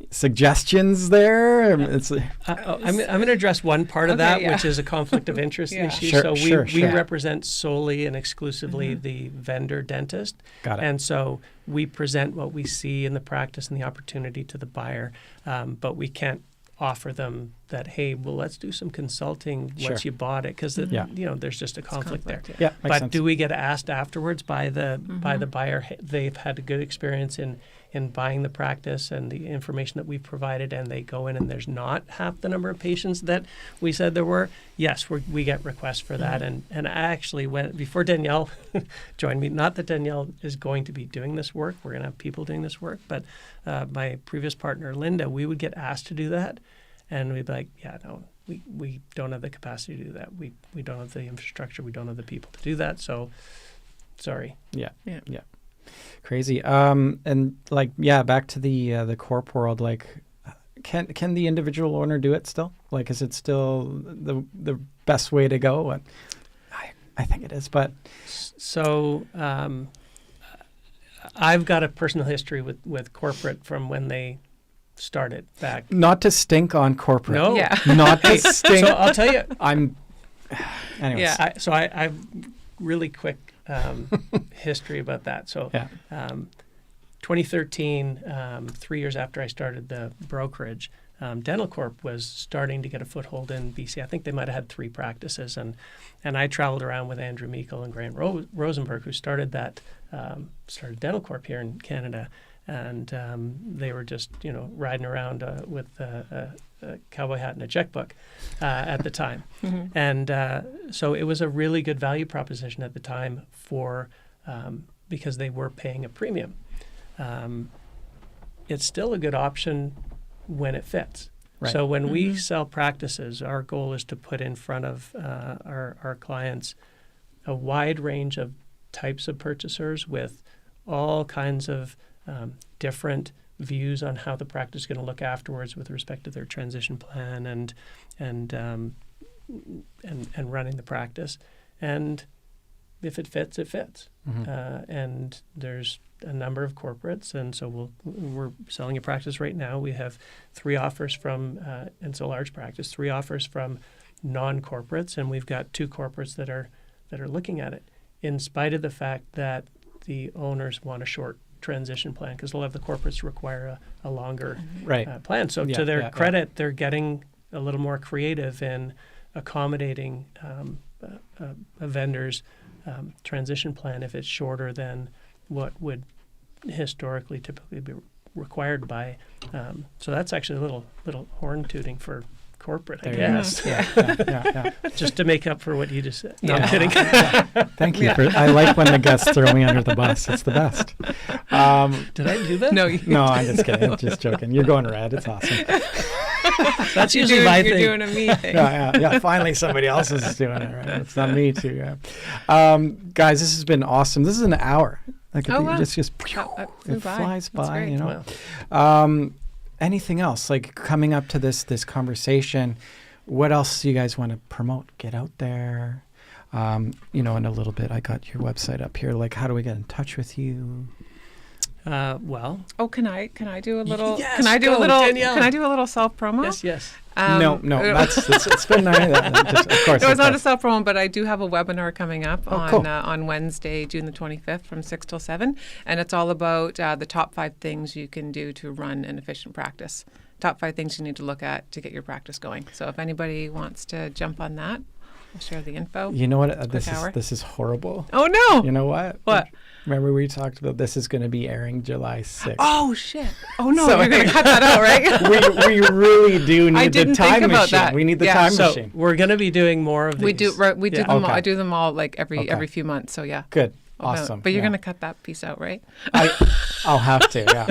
suggestions there? I'm going to address one part of that, which is a conflict of interest issue. Sure, so we sure. represent solely and exclusively the vendor dentist. Got it. And so we present what we see in the practice and the opportunity to the buyer, but we can't offer them that, hey, well, let's do some consulting once you bought it, because there's just a conflict there. Yeah, but sense. do we get asked afterwards by the buyer, hey, they've had a good experience in buying the practice and the information that we've provided, and they go in and there's not half the number of patients that we said there were? Yes, we get requests for that. And I actually went, before Danielle joined me, not that Danielle is going to be doing this work, we're going to have people doing this work, but my previous partner, Linda, we would get asked to do that. And we'd be like, we don't have the capacity to do that. We don't have the infrastructure. We don't have the people to do that. So, sorry. Yeah. Crazy. And back to the corp world. Like, can the individual owner do it still? Like, is it still the best way to go? And I think it is. But so I've got a personal history with corporate from when they started back. Not to stink on corporate. No. Yeah. Not to stink. So I'll tell you. Anyways. Yeah. I've really quick history about that. So 2013, 3 years after I started the brokerage, Dental Corp was starting to get a foothold in BC. I think they might have had 3 practices, and I traveled around with Andrew Meikle and Grant Rosenberg, who started Dental Corp here in Canada. And they were just, riding around with a cowboy hat and a checkbook at the time. And so it was a really good value proposition at the time because they were paying a premium. It's still a good option when it fits. Right. So when we sell practices, our goal is to put in front of our clients a wide range of types of purchasers with all kinds of different views on how the practice is going to look afterwards with respect to their transition plan and running the practice. And if it fits, it fits. And there's a number of corporates, and so we're selling a practice right now. We have 3 offers from, and it's a large practice, 3 offers from non-corporates, and we've got 2 corporates that are looking at it, in spite of the fact that the owners want a short transition plan, because a lot of the corporates require a longer plan. So to their credit, they're getting a little more creative in accommodating a vendor's transition plan if it's shorter than what would historically typically be required by. So that's actually a little horn tooting for corporate, I guess. Yeah. Just to make up for what you just said. No, Yeah. I'm kidding. Thank you. I like when the guests throw me under the bus. It's the best. Did I do that? No, No, I'm just kidding. I'm just joking. You're going red. It's awesome. That's usually my thing. You're doing a me thing. Yeah. Finally, somebody else is doing it, right? It's not me too. Yeah. Guys, this has been awesome. This is an hour. Like Wow. just It it flies That's by. great. You know. Wow. Anything else like coming up to this conversation? What else do you guys want to promote? Get out there. In a little bit, I got your website up here. Like, how do we get in touch with you? Well, Oh, can I do a little? Yes, can I do go, a little? Danielle. Can I do a little self promo? yes. No, it's been nice. Of course. No, it's not a does. self promo, but I do have a webinar coming up cool. on Wednesday, June the 25th, from 6 till 7, and it's all about the top 5 things you can do to run an efficient practice. Top 5 things you need to look at to get your practice going. So if anybody wants to jump on that, I'll share the info. You know what? hour. This is horrible. Oh no! You know what? What? Remember we talked about this is going to be airing July 6th. Oh shit! Oh no! So- You're gonna cut that out, right? we really do need the didn't time think about machine. that. We need the Yeah. time So machine. we're going to be doing more of these. We do them. Okay. I do them all like every Okay. few months. So yeah. Good. Oh, no. Awesome. But you're Yeah. gonna cut that piece out, right? I'll have to. Yeah.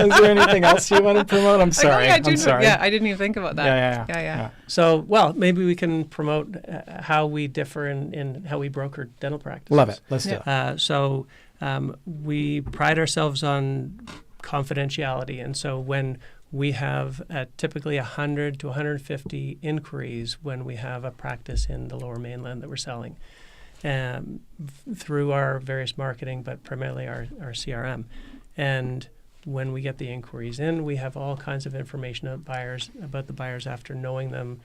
Is there anything else you want to promote? I'm sorry. I'm sorry. Yeah, I didn't even think about that. Yeah. So, well, maybe we can promote how we differ in how we broker dental practices. Love it. Let's do it. So we pride ourselves on confidentiality. And so when we have typically 100 to 150 inquiries when we have a practice in the Lower Mainland that we're selling through our various marketing, but primarily our CRM. And when we get the inquiries in, we have all kinds of information about the buyers after knowing them,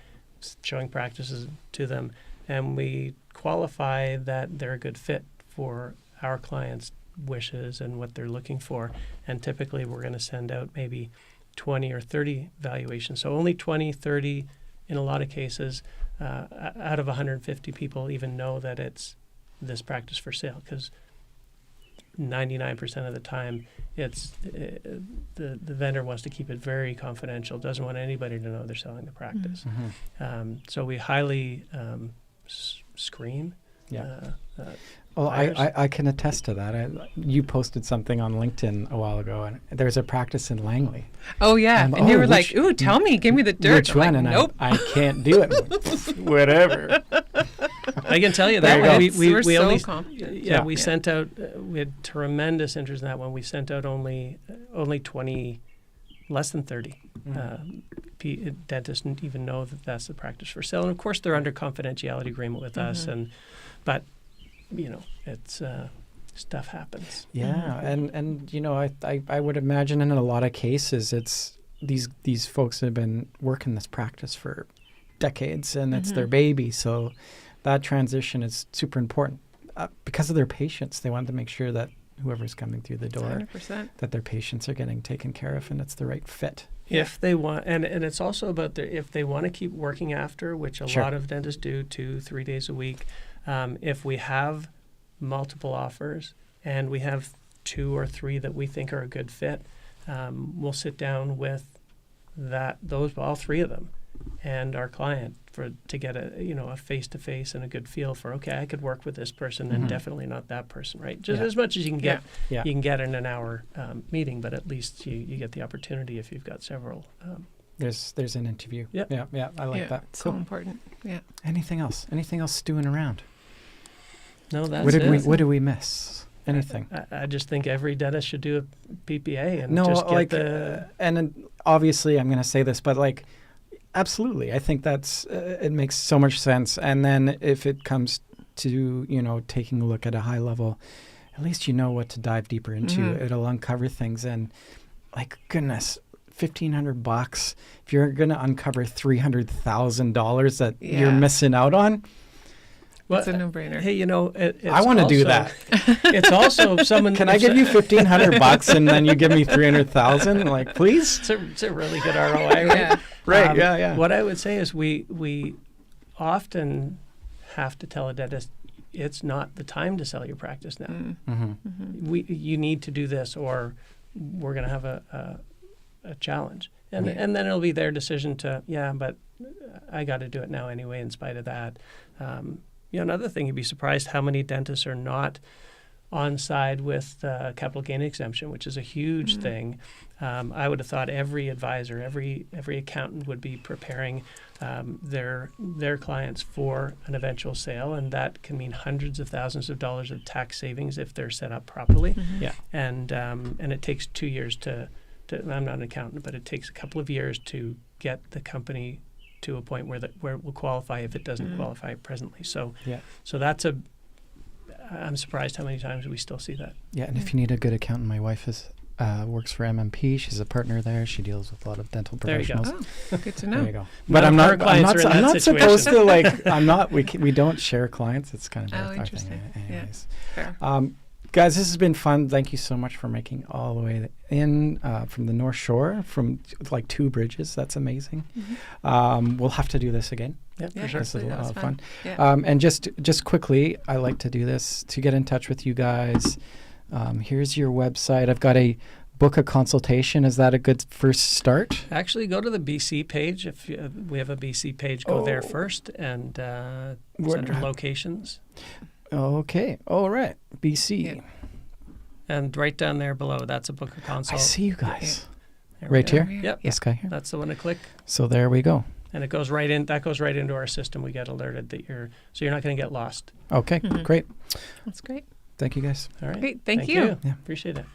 showing practices to them, and we qualify that they're a good fit for our clients' wishes and what they're looking for. And typically we're going to send out maybe 20 or 30 valuations. So only 20, 30 in a lot of cases out of 150 people even know that it's this practice for sale, because 99% of the time it's the vendor wants to keep it very confidential, doesn't want anybody to know they're selling the practice. Mm-hmm. So we highly screen. Yeah. Well, I can attest to that. You posted something on LinkedIn a while ago, and there's a practice in Langley. Oh yeah, and you were like, "Ooh, tell me, give me the dirt." Which one? Like, and nope. I can't do it. Whatever. I can tell you There that you go. we We're so only confident. we sent out we had tremendous interest in that one. We sent out only 20, less than 30. Dentists didn't even know that that's the practice for sale, and of course they're under confidentiality agreement with us. But it's stuff happens. Yeah, and I would imagine in a lot of cases it's these folks have been working this practice for decades, and it's their baby. So that transition is super important because of their patients. They want to make sure that whoever's coming through the door, 100%. that their patients are getting taken care of and it's the right fit. If they want, and it's also about if they want to keep working after, which a lot of dentists do 2-3 days a week. If we have multiple offers and we have 2 or 3 that we think are a good fit, we'll sit down with all 3 of them and our client to get a face-to-face and a good feel for, okay, I could work with this person and definitely not that person, right? Just as much as you can get, you can get in an hour meeting, but at least you get the opportunity if you've got several. There's an interview. Yep. Yeah, I like that. So important. Yeah. Anything else stewing around? No, that's What did we miss? Anything? I just think every dentist should do a PPA and No, just get like, the... and then obviously I'm going to say this, but like, absolutely. I think that's, it makes so much sense. And then if it comes to, taking a look at a high level, at least you know what to dive deeper into. It'll uncover things. And like, goodness, $1,500, if you're going to uncover $300,000 that you're missing out on. Well, it's a no-brainer. Hey, I want to do that. It's also someone. Can I give you $1,500 and then you give me $300,000? Like, please. It's a really good ROI, right? Yeah. Right. Yeah. What I would say is we often have to tell a dentist, it's not the time to sell your practice now. Mm-hmm. You need to do this, or we're going to have a challenge. And and then it'll be their decision to, but I got to do it now anyway in spite of that. Another thing, you'd be surprised how many dentists are not on side with capital gain exemption, which is a huge thing. I would have thought every advisor, every accountant would be preparing their clients for an eventual sale, and that can mean hundreds of thousands of dollars of tax savings if they're set up properly. Yeah. And it takes 2 years to I'm not an accountant, but it takes a couple of years to get the company to a point where it will qualify if it doesn't qualify presently. So that's I'm surprised how many times we still see that. Yeah, and if you need a good accountant, my wife works for MMP. She's a partner there. She deals with a lot of dental professionals. There you go. Oh, good to know. There you go. But I'm not supposed to we don't share clients. It's kind of our thing anyways. Yeah. Fair. Guys, this has been fun. Thank you so much for making all the way in from the North Shore, from like 2 bridges. That's amazing. We'll have to do this again. Yeah, for sure. This is a lot of fun. Yeah. And just quickly, I like to do this to get in touch with you guys. Here's your website. I've got a book a consultation. Is that a good first start? Actually, go to the BC page. If we have a BC page, go there first and under locations. Okay. All right. BC. Yeah. And right down there below, that's a book a consult. I see you guys. There Right we go. here? Yep. This guy here? That's the one to click. So there we go. And it goes right in. That goes right into our system. We get alerted that you're not going to get lost. Okay. Great. That's great. Thank you guys. All right. Great. Thank you. Yeah. Appreciate it.